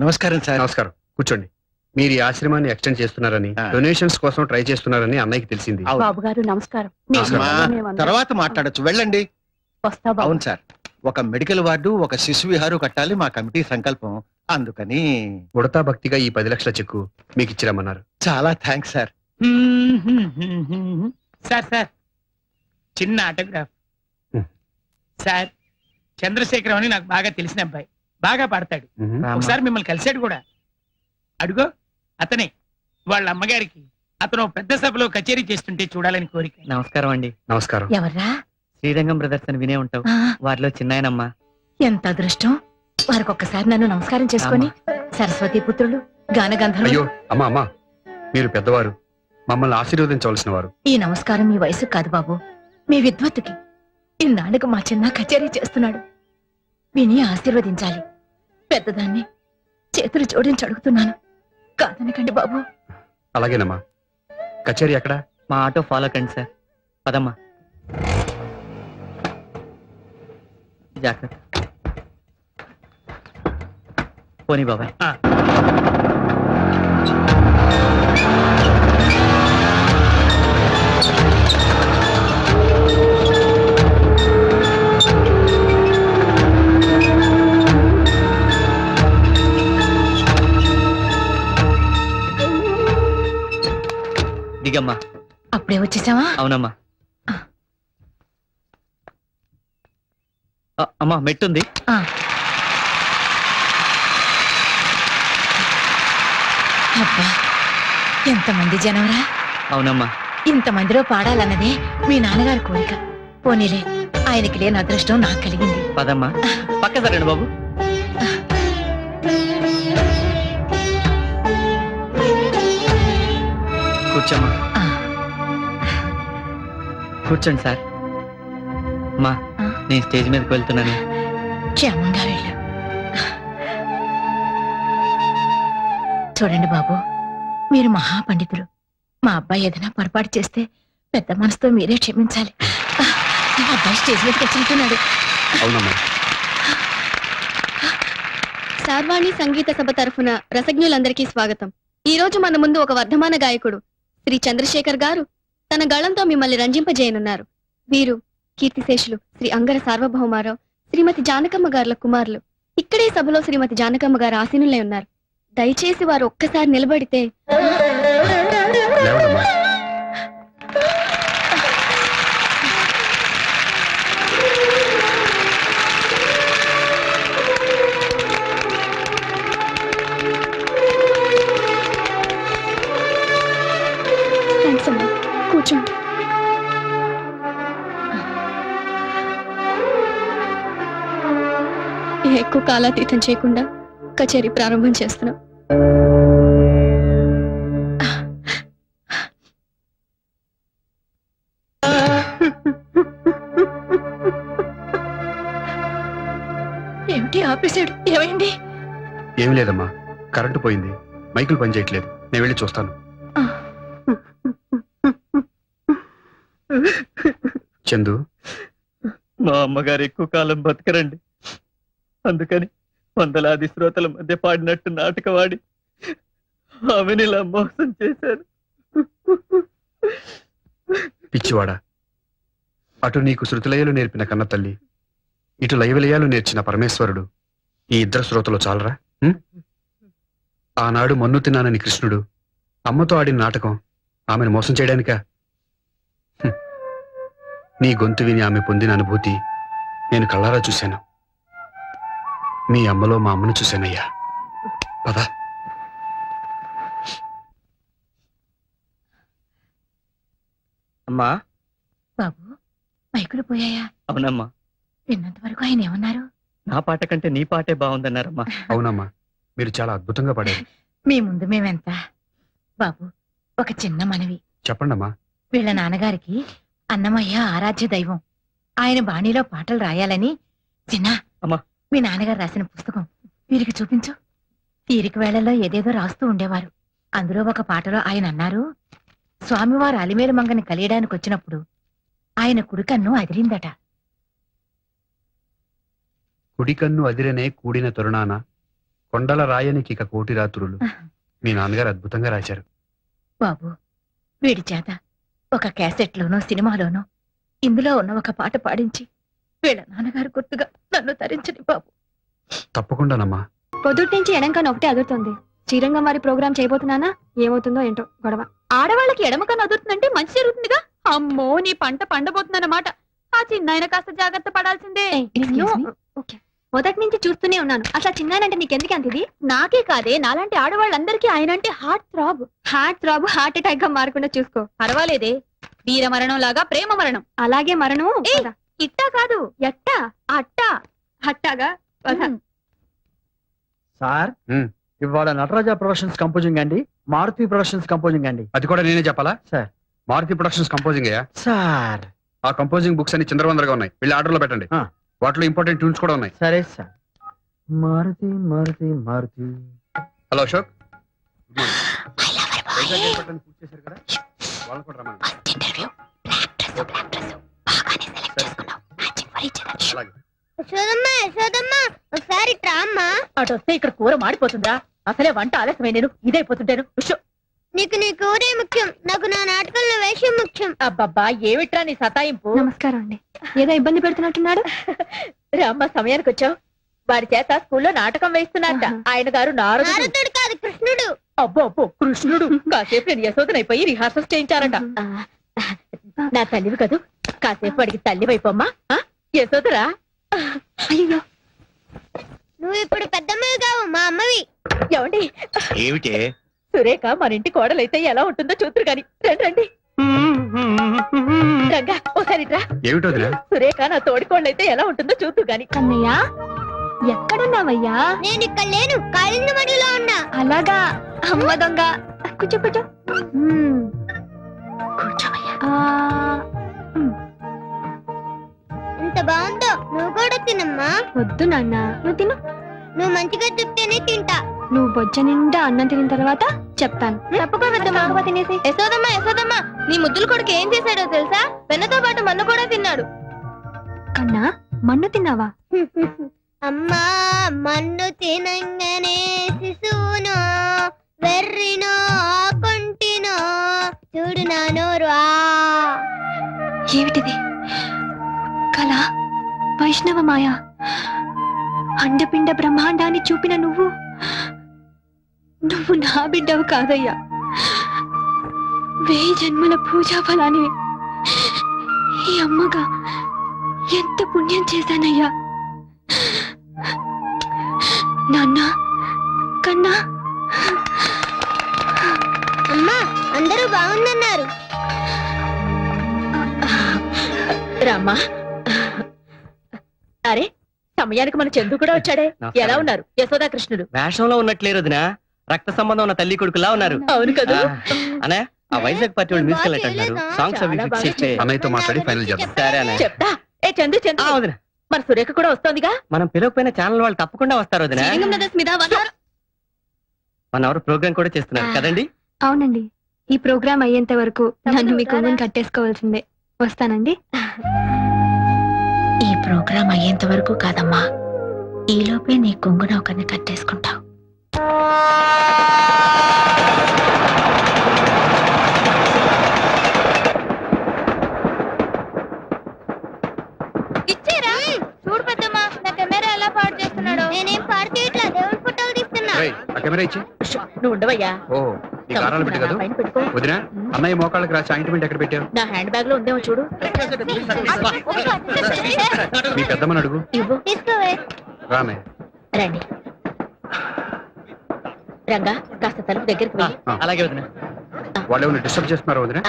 నమస్కారం సార్. నమస్కారం, కూర్చోండి. మీరు ఈ ఆశ్రమాన్ని ఎక్స్టెండ్ చేస్తున్నారని, డొనేషన్స్ కోసం ట్రై చేస్తున్నారని అన్నయ్యకి తెలిసింది. అవును. బాబు గారు నమస్కారం. నమస్కారం. తర్వాత మాట్లాడొచ్చు, వెళ్ళండి. వస్తా బాబు. అవును సార్, ఒక మెడికల్ వార్డు, ఒక శిశు విహారు కట్టాలి మా కమిటీ సంకల్పం. అందుకని ఉడతా భక్తిగా ఈ 10 లక్షల చెక్కు మీకు ఇచ్చిరమ్మన్నారు. చాలా థ్యాంక్స్ సార్. సార్ సార్ చిన్న ఆటోగ్రాఫ్. హ్మ్. సార్ చంద్రశేఖరం అని నాకు బాగా తెలిసిన అబ్బాయి, బాగా పాడతాడు. ఒకసారి మిమ్మల్ని కలిశాడు కూడా. అడుగో అతనే. వాళ్ళ అమ్మగారికి అతను పెద్ద సభలో కచేరీ చేస్తుంటే చూడాలని కోరిక. నమస్కారం అండి. నమస్కారం. ఎవర్రా? శ్రీరంగం బ్రదర్స్ అని వినే ఉంటావు. ఆ, వారిలో చిన్నాయనమ్మా. ఎంత అదృష్టం. వారికి ఒక్కసారి నన్ను నమస్కారం చేసుకొని సరస్వతి పుత్రులు గానగంధర్వులు. అయ్యో అమ్మా అమ్మా, మీరు పెద్దవారు, మమ్మల్ని ఆశీర్వదించవలసిన వారు. ఈ నమస్కారం మీ వయసు కాదు బాబు, మీ విద్వత్తుకి. ఇన్నాళ్ళకు మా చిన్న కచేరీ చేస్తున్నాడు, విని ఆశీర్వదించాలి. పెద్దదాన్ని చేతులు జోడించి అడుగుతున్నాను, కాదనకండి బాబు. అలాగేనమ్మా. కచేరీ ఎక్కడ? మా ఆటో ఫాలో కండి సార్. పదమ్మా. జాగ్రత్త. పోనీ బాబాయ్. దిగమ్మా. అప్పుడే వచ్చేసావా? అవునమ్మా. అమ్మా మెట్టుంది. ఆ. అబ్బా, ఎంతమంది జనవరా. అవునమ్మా. ఇంతమందిలో పాడాలన్నదే మీ నాన్నగారి కోరిక. పోనీలే, ఆయనకి లేని అదృష్టం నాకు కలిగింది. పదమ్మా. పక్క సరండి బాబు. కూర్చోమ్మా. ఆ, కూర్చోండి సార్. అమ్మా ఆ. నేను స్టేజ్ మీదకి వెళ్తున్నాను. క్షేమంగా వెళ్ళు. చూడండి బాబు, మీరు మహాపండితులు. మా అబ్బాయి ఏదైనా పొరపాటు చేస్తే పెద్ద మనసుతో మీరే క్షమించాలి. అబ్బాయి స్టేజ్ మీదకి వచ్చినట్టున్నాడు. అవునమ్మా. శార్వాణి సంగీత సభ తరఫున రసజ్ఞులందరికీ స్వాగతం. ఈ రోజు మన ముందు ఒక వర్ధమాన గాయకుడు శ్రీ చంద్రశేఖర్ గారు తన గళంతో మిమ్మల్ని రంజింపజేయనున్నారు. వీరు కీర్తిశేషులు శ్రీ అంగర సార్వభౌమారావు, శ్రీమతి జానకమ్మ గారుల కుమారులు. ఇక్కడే సభలో శ్రీమతి జానకమ్మ గారు ఆసీనులై ఉన్నారు. దయచేసి వారు ఒక్కసారి నిలబడితే. లేవడమ్మా. థాంక్స్ అమ్మా, కూర్చోండి. ఎక్కువ కాలాతీతం చేయకుండా కచేరీ ప్రారంభం చేస్తున్నాం. ఏమిటి ఆపేశాడు? ఏమైంది? ఏమి లేదమ్మా, కరెంటు పోయింది, మైకులు పనిచేయట్లేదు. నేను వెళ్ళి చూస్తాను. చందు, మా అమ్మగారు ఎక్కువ కాలం బతకరండి. అందుకని వందలాది శ్రోతల మధ్య పాడినట్టు నాటకవాడి ఆమెను ఇలా మోసం చేశారు. పిచ్చివాడా, అటు నీకు శృతిలయలు నేర్పిన కన్న తల్లి, ఇటు లయవిలయాలు నేర్చిన పరమేశ్వరుడు, ఈ ఇద్దరు శ్రోతలు చాలరా? ఆనాడు మన్ను తిన్నానని కృష్ణుడు అమ్మతో ఆడిన నాటకం ఆమెను మోసం చేయడానికా? నీ గొంతు విని ఆమె పొందిన అనుభూతి నేను కళ్ళారా చూశాను. మీ అమ్మలో మా అమ్మను చూశానయ్యా. పద. అమ్మా. బాబు, మైకులు పోయాయా? అవునమ్మా. విన్నంత వరకు ఆయన ఏమన్నారు? నా పాట కంటే నీ పాటే బాగుందన్నారమ్మా. అవునమ్మా, మీరు చాలా అద్భుతంగా పాడారు. మీ ముందు మేమెంత. బాబు, ఒక చిన్న మనవి. చెప్పండమ్మా. వీళ్ళ నాన్నగారికి అన్నమయ్య ఆరాధ్య దైవం. ఆయన బాణీలో పాటలు రాయాలని చిన్న అమ్మా. మీ నాన్నగారు రాసిన పుస్తకం వీరికి చూపించు. తీరిక వేళల్లో ఏదేదో రాస్తూ ఉండేవారు. అందులో ఒక పాటలో ఆయన అన్నారు, స్వామివారు అలిమేలు మంగని కలియడానికి వచ్చినప్పుడు ఆయన కుడికన్ను అదిరిందట. కుడికన్ను అదిరనే కూడిన తరుణాన కొండల రాయనికి ఇక కోటి రాత్రులు మీ నాన్నగారు అద్భుతంగా రాశారు. బాబు వీడి చేత ఒక క్యాసెట్లోనో సినిమాలోనో ఇందులో ఉన్న ఒక పాట పాడించి వీళ్ళ నాన్నగారు గుర్తుగా నన్ను తరించని బాబు. తప్పకుండానమ్మా. పొద్దుటి నుంచి ఎడంకన్నా ఒకటే అదురుతుంది. శ్రీరంగం వారి ప్రోగ్రామ్ చేయబోతున్నానా, ఏమవుతుందో ఏంటో గొడవ. ఆడవాళ్ళకి ఎడమకన్నా అదురుతుందంటే మంచి జరుగుతుందిగా. అమ్మో నీ పంట పండబోతుందన్నమాట. ఆ చిన్నాయన కాస్త జాగ్రత్త పడాల్సిందే. మొదటి నుంచి చూస్తూనే ఉన్నాను. అసలు చిన్నాయనంటే నీకెందుకు అంత ఇది? నాకే కాదే, నాలాంటి ఆడవాళ్ళందరికీ ఆయన అంటే హార్ట్ థ్రాబ్. హార్ట్ అటాక్ గా మారకుండా చూసుకో. పర్వాలేదే, వీర మరణం లాగా ప్రేమ మరణం. అలాగే మరణం ఇట్టా కాదు, ఎట్టా అట్టా అట్టాగా. సార్ ఉమ్. ఇవాళ నటరాజా ప్రొడక్షన్స్ కంపోజింగ్ అండి, మారుతి ప్రొడక్షన్స్ కంపోజింగ్ అండి. అది కూడా నేనే చెప్పాలా? సార్. మారుతి ప్రొడక్షన్స్ కంపోజింగ్ అయ్యా. సార్ ఆ కంపోజింగ్ బుక్స్ అన్ని చిందరవందరగా ఉన్నాయి. వీళ్ళు ఆర్డర్ లో పెట్టండి. ఆ. వాటిలో ఇంపార్టెంట్ ట్యూన్స్ కూడా ఉన్నాయి. సరే sir. Maruti Maruti Maruti. Hello Ashok. Vizag airport పూర్తి చేశారు కదా, వాళ్ళని కూడా రమ్మనండి. అలాగే. ఒకసారి ట్రామ్మా. అటు వస్తే ఇక్కడ కూర మాడిపోతుందా? అసలే వంట ఆలస్యమై నేను ఇదైపోతుంటాను. నీకు నీ కూరే ముఖ్యం, నాకు నా నాటకంలో వేషం ముఖ్యం. అబ్బబ్బా ఏమిట్రా నీ సతాయింపు? నమస్కారం అండి. ఏదో ఇబ్బంది పెడుతున్నట్టున్నాడు. రామ్మ సమయానికి వచ్చావు. వారి చేత స్కూల్లో నాటకం వేస్తున్నారట. ఆయన గారు నారదుడు. నారదుడు కాదు, కృష్ణుడు. అబ్బో అబ్బో కృష్ణుడు. కాసేపు నేను యశోదనైపోయి రిహార్సల్స్ చేయించారట. నా తల్లివి కదూ, కాసేపు వాడికి తల్లి వైపోమ్మా. యశోదరా. అయ్యో నువ్వు ఇప్పుడు పెద్దమ్మవి కావు, మా అమ్మవి. ఏమండి ఏమిటే? సురేఖ మన ఇంటి కోడలైతే ఎలా ఉంటుందో చూతురు గాని. రండి రండి. రంగా ఒకసారి రా. ఏమిటో వదినా? సురేఖ నా తోడికోళ్ళైతే ఎలా ఉంటుందో చూతురు గాని. కన్నయ్య ఎక్కడున్నావయ్యా? నేను ఇక్కడ లేను, కాళిందమడిలో ఉన్నా. అలాగా అమ్మ దొంగ. కూర్చో కూర్చో. ఎంత బాగుందో, నువ్వు కూడా తినమ్మా. వద్దు నాన్న, నువ్వు తిను. నువ్వు మంచిగా చెప్తేనే తింటా. నువ్వు బొజ్జ నిండా అన్నం తిన్న తర్వాత చెప్తాను. తప్పకుండా తినేసి. యశోదమ్మ నీ ముద్దుల కొడుకు ఏం చేశాడో తెలుసా? వెన్నతో పాటు మన్ను కూడా తిన్నాడు. కన్నా మన్ను తిన్నావా? అమ్మా మన్ను తినంగానే శిశువునో వెర్రినో కొంటినో చూడు నా నోరు. ఏమిటిది? కళ, వైష్ణవ మాయ, అండపిండ బ్రహ్మాండాన్ని చూపిన నువ్వు నా బిడ్డవు కాదయ్యా. 1000 జన్మల పూజా ఫలాన్ని ఈ అమ్మగా ఎంత పుణ్యం చేశానయ్యా. నాన్న, కన్నా. అమ్మా అందరూ బాగుందన్నారు. రామ్మా. అరే సమయానికి మన చందు కూడా వచ్చాడే. ఎలా ఉన్నారు యశోదా కృష్ణుడు? వేషంలో ఉన్నట్లేరు వదినా, రక్త సంబంధం ఉన్న తల్లి కొడుకులా ఉన్నారు. అవును కదా. అనే ఆ వైజాగ్ పార్టీ వాళ్ళు మ్యూజికల్ నైట్ అంటారు. సాంగ్స్ అవి ఫిక్స్ చేస్తే అన్నయ్యతో మాట్లాడి ఫైనల్ చేద్దాం. సరే అనే. చెప్తా. ఏ చందు చందు, వదినా, మరి సురేఖ కూడా వస్తోందిగా. మనం పిలవకపోయిన ఛానల్ వాళ్ళు తప్పకుండా వస్తారు వదినా. 1 అవర్ ప్రోగ్రామ్ కూడా చేస్తున్నారు కదండి? అవునండి, ఈ ప్రోగ్రామ్ అయ్యేంత వరకు నన్ను మీ కొంగుని కట్టేసుకోవాల్సిందే. వస్తానండి. ఈ ప్రోగ్రాం అయ్యేంత వరకు కాదమ్మా, ఈలోపే నీ కొంగున ఒకరిని కట్టేసుకుంటావు. ఇచ్చేరా? చూడు పెద్దమ్మా, నా కెమెరా ఎలా పాడు చేస్తున్నాడు. నేనేం పాడు చేయట్లా, దేవుడి ఫోటోలు తీస్తున్నా. రేయ్, ఆ కెమెరా ఇచ్చి. నువ్వు ఉండవయ్యా. ఓ ఈ కారాలు పెట్టి కదా పైన పెట్టుకో. వదినా, అన్నయ్య మోకాళ్ళకి రాసి ఆయింట్మెంట్ ఎక్కడ పెట్టావు? నా హ్యాండ్ బ్యాగ్ లో ఉందేమో చూడు. మీ పెద్దమ్మని అడుగు. ఇవ్వు. తీసుకోవే. రానయ్య. రండి. రంగా కాస్త తలుపు దగ్గరికి వెళ్ళి. అలాగే వదినా. వాళ్ళు ఏమైనా డిస్టర్బ్ చేస్తున్నారు వదినా?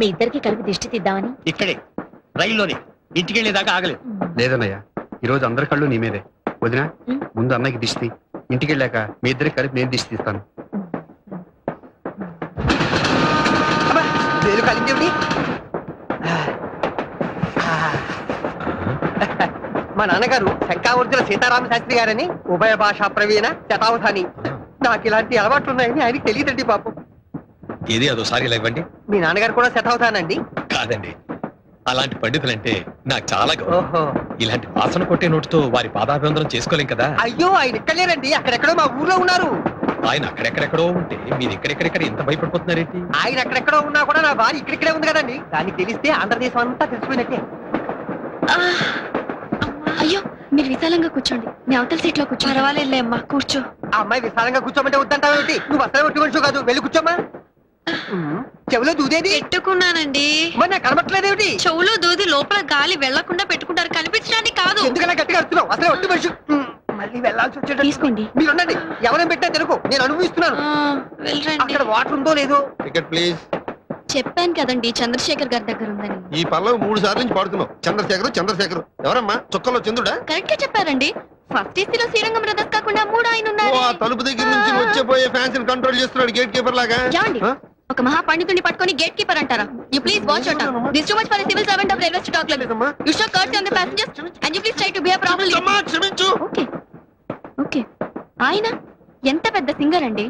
మీ ఇద్దరికి కలిపి దిష్టి తీద్దామని. ఇక్కడే రైల్లోనే ఇంటికి వెళ్ళేదాకా ఆగలేదు. లేదన్నయ్య, ఈ రోజు అందరి కళ్ళు నీ మీదే. వదినా, ముందు అన్నయ్యకి దిష్టి, ఇంటికి వెళ్ళాక మీ ఇద్దరికి కలిపి నేను దిష్టి తీస్తాను. మా నాన్నగారు శంకావర్జున సీతారామ శాస్త్రి గారని ఉభయ భాషా ప్రవీణ శతావధాని. నాకు ఇలాంటి అలవాట్లున్నాయని ఆయనకి తెలియదండి పాపం. ఇది అదోసారి ఇలా ఇవ్వండి. మీ నాన్నగారు కూడా శతావధానండి? కాదండి, అలాంటి పండితులంటే నాకు చాలా గౌరవం. ఓహో ఇలాంటి వాసన కొట్టే నోటితో వారి పాదాభివందనం చేసుకోలేం కదా. అయ్యో ఆయన ఇక్కడ లేరండి, అక్కడెక్కడో మా ఊర్లో ఉన్నారు. ఆయన అక్కడెక్కడెక్కడో ఉంటే మీరు ఎక్కడెక్కడెక్కడ ఎంత భయపడిపోతున్నారేంటి? ఆయన అక్కడెక్కడో ఉన్నా కూడా నా భార్య ఇక్కడిక్కడే ఉంది కదండి. దానికి తెలిస్తే ఆంధ్రదేశం అంతా తెలిసిపోయినట్టే. అయ్యో మీరు విశాలంగా కూర్చోండి, మీ అవతల సీట్ లో కూర్చో. పర్వాలేదులే అమ్మా, కూర్చో. ఆ అమ్మాయి విశాలంగా కూర్చోమంటే వద్దంటావేమిటి? నువ్వు అసలు ఒట్టి మనిషి కాదు, వెళ్ళి కూర్చోమ్మా. చెవిలో దూదేది పెట్టుకున్నానండి. మరి నాకు కనబట్టలేదేమిటి? చెవులో దూది లోపల గాలి వెళ్లకుండా పెట్టుకుంటారు, కనిపించడానికి కాదు. ఎందుకలా గట్టిగా అరుస్తున్నావు? అసలే ఒట్టి మనిషి. మళ్ళీ వెళ్ళాల్సి వచ్చేటట్టు. తీసుకోండి. మీరు ఉండండి, ఎవరైనా పెట్టా తెలుగు, నేను అనుభవిస్తున్నాను. వెళ్ళండి. అక్కడ వాటర్ ఉందో లేదో. Ticket please. చెప్పాను కదండి చంద్రశేఖర్ గారి దగ్గర ఉందని. ఈ పల్లవి 3 సార్లు నుంచి పాడుతున్నావు. చంద్రశేఖర్ ఎవరమ్మా? చుక్కలో చంద్రుడా? కరెక్ట్ గా చెప్పారండి. ఫస్ట్ ఏసీలో శ్రీరంగం బ్రదర్స్ కాకుండా 3 ఆయన ఉన్నారు. ఓ, ఆ తలుపు దగ్గర నుంచి వచ్చేపోయే ఫ్యాన్స్ కంట్రోల్ చేస్తున్నాడు గేట్ కీపర్ లాగా. ఏమండి? ఒక మహా పండితుడిని పట్టుకొని గేట్ కీపర్ అంటారా? You please watch out. This too much for a civil servant of railway talk like this. You show courtesy on the passengers and you please try to behave properly. క్షమించు. Okay okay. ఆయన ఎంత పెద్ద singer అండి.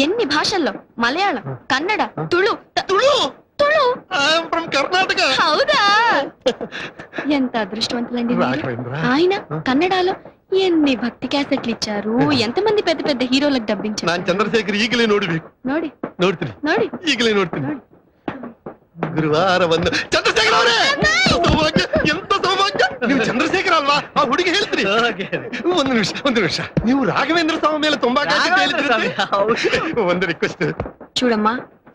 ఎన్ని భాషల్లో, Malayalam, Kannada, Tulu Tulu from Karnataka. హౌదా? ఎంత అదృష్టవంతులండి మీరు. ఆయన కన్నడలో ఎన్ని భక్తి క్యాసెట్లు ఇచ్చారు, ఎంతమంది పెద్ద పెద్ద హీరోలకు డబ్బించారు. ನಾನು ಚಂದ್ರಶೇಖರ್ ಈಗಲೇ ನೋಡ್ಬೇಕು. ನೋಡಿ ನೋಡ್ತೀನಿ ನೋಡಿ. ಈಗಲೇ ನೋಡ್ತೀನಿ. ಗುರುವಾರ ಬಂದು ಚಂದ್ರಶೇಖರ್ ಅವರೇ, ಸೌಭಾಗ್ಯ, ಎಂತ ಸೌಭಾಗ್ಯ. ನೀವು ಚಂದ್ರಶೇಖರ್ ಅಲ್ವಾ? ಆ ಹುಡುಗಿ ಹೇಳ್ತೀನಿ. ಒಂದು ನಿಮಿಷ ನೀವು ರಾಘವೇಂದ್ರ ಸ್ವಾಮಿ ಮೇಲೆ ತುಂಬಾ ಕಾಳಜಿ ಹೇಳಿದ್ರಿ. ಒಂದು ರಿಕ್ವೆಸ್ಟ್. చూడమ్మా,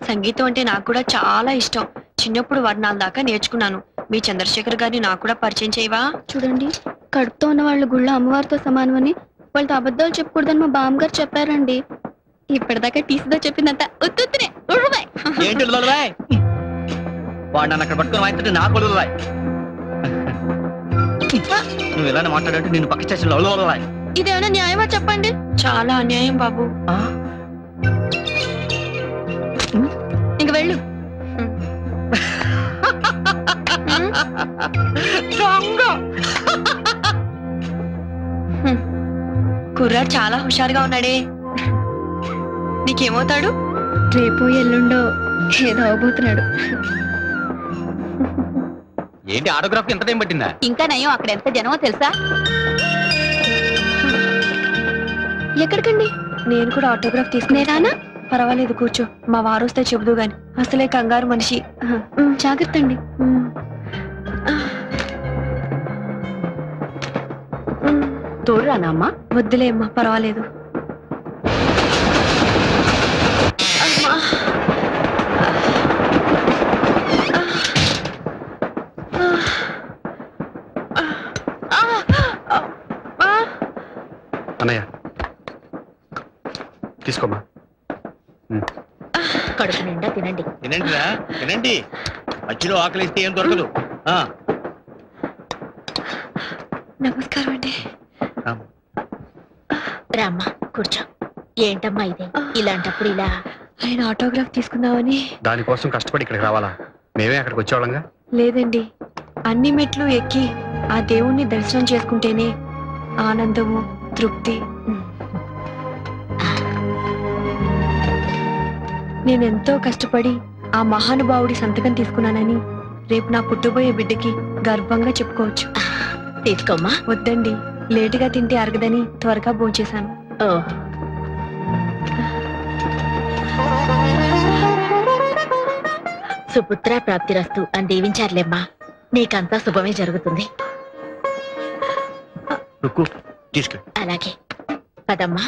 సంగీతం అంటే నాకు కూడా చాలా ఇష్టం. చిన్నప్పుడు వర్ణాల దాకా నేర్చుకున్నాను. మీ చంద్రశేఖర్ గారిని నాకు కూడా పరిచయం చేయవా? చూడండి, కడుపుతో ఉన్న వాళ్ళ గుళ్ళ అమ్మవారితో సమానమని వాళ్ళతో అబద్ధాలు చెప్పకూడదని మా బామ్మగారు చెప్పారండి. ఇప్పటిదాకా టీసీతో చెప్పిందంత ఉత్తునే. ఏంటి వాడు నన్ను అక్కడ పట్టుకుని వాయించంటే నాకు వదలరాయ్. నువ్వు ఇలానే మాట్లాడంటే నేను పక్క స్టేషన్లో వదలరాయ్. ఇదేమైనా న్యాయమా చెప్పండి? చాలా అన్యాయం బాబు. ఇంక వెళ్ళు. కుర్రాడు చాలా హుషారుగా ఉన్నాడే. నీకేమవుతాడు? రేపు ఎల్లుండో ఏదో అవబోతున్నాడు. ఏంటి ఆటోగ్రాఫ్ ఎంత టైం పట్టిందా? ఇంకా నయం, అక్కడ ఎంత జనమో తెలుసా? ఎక్కడికండి? నేను కూడా ఆటోగ్రాఫ్ తీసుకునేదానా? పర్వాలేదు కూర్చో, మా వారు వస్తే చెబుదు గాని. అసలే కంగారు మనిషి. జాగ్రత్త అండి. తోడురానా అమ్మా? వద్దులే అమ్మా, పర్వాలేదు. అన్నయ్య తీసుకోమ్మా. కడుపు నిండా తినండి. తినండి, మధ్యలో ఆకలిస్తే ఏం దొరకదు. నమస్కారం అండి. రామ్మా కూర్చో. ఏంటమ్మా ఇది? ఇలాంటప్పుడు ఇలా ఆయన ఆటోగ్రాఫ్ తీసుకుందామని. దానికోసం కష్టపడి ఇక్కడికి రావాలా? మేమే అక్కడికి వచ్చేవాళ్ళంగా. లేదండి, అన్ని మెట్లు ఎక్కి ఆ దేవుణ్ణి దర్శనం చేసుకుంటేనే ఆనందము, తృప్తి. నేనెంతో కష్టపడి ఆ మహానుభావుడి సంతకం తీసుకున్నానని రేపు నా పుట్టబోయే బిడ్డకి గర్వంగా చెప్పుకోవచ్చు. తీసుకోమ్మా. వద్దండి, లేటుగా తింటే అరగదని త్వరగా భోంచేశాను. ఓ, సుపుత్ర ప్రాప్తిరస్తు అని దీవించారులేమ్మా. నీకంతా శుభమే జరుగుతుంది. తీసుకెళ్ళి. అలాగే పదమ్మా.